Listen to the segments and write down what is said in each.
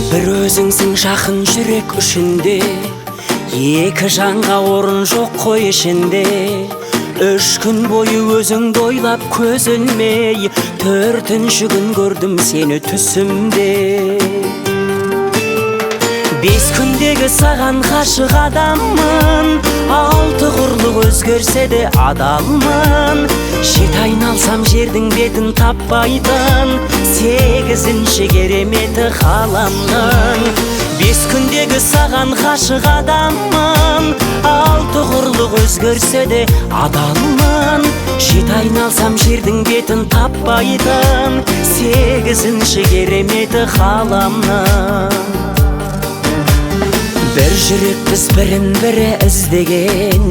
Bir өзіңсің жақын жүрек үшінде, екі жанға орын жоқ қой ішінде. 3 күн бойы өзіңді ойлап көз ілмей, 4-ші күн көрдім сені түсімде. 5 күндегі саған ғашық адаммын, 6 құрлық өзгерсе де адалмын. 7 айналсам жердің бетін таппайтын, 8-ші кереметі ғаламның. 5 күндегі саған ғашық адаммын, 6 құрлық өзгерсе де адалмын. 7 айналсам жердің бетін таппайтын, 8-ші кереметі ғаламның. Bir жүрекпіз бірін-бірі іздеген,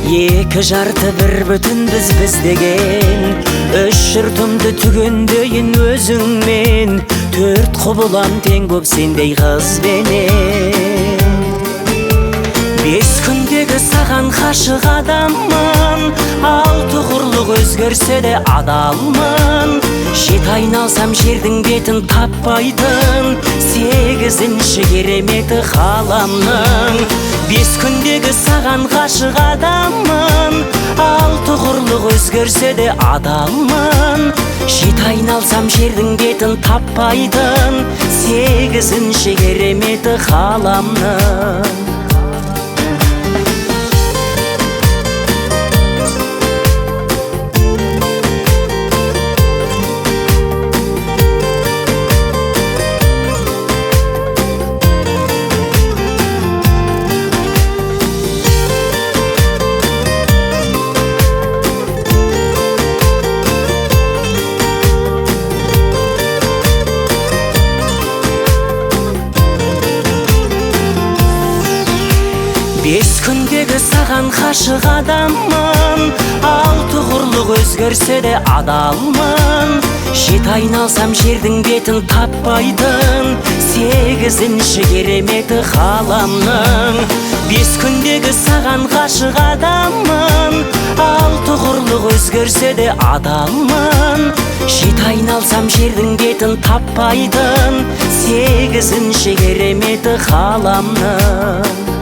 2 жарты бір бүтін біз деген. 3 жұртымды түгендейін өзіңмен, 4 құбылам тең боп сендей қызбенен. 5 күндегі саған ғашық адаммын, 6 құрлық өзгерсе де адалмын. 7 айналсам жердің бетін таппайтын, 8-ші кереметі ғаламның. 5 күндегі саған ғашық адаммын, 6 құрлық өзгерсе де адалмын. 7 айналсам жердің бетін таппайтын, 8-ші кереметі ғаламның. Бес күндегі саған ғашық адаммын, 6 құрлық өзгерсе де адалмын. 7 айналсам жердің бетін таппайтын, 8-ші кереметі ғаламның. 5 күндегі саған ғашық адаммын, 6 құрлық өзгерсе де адалмын. 7 айналсам жердің бетін таппайтын, 8-ші кереметі ғаламның.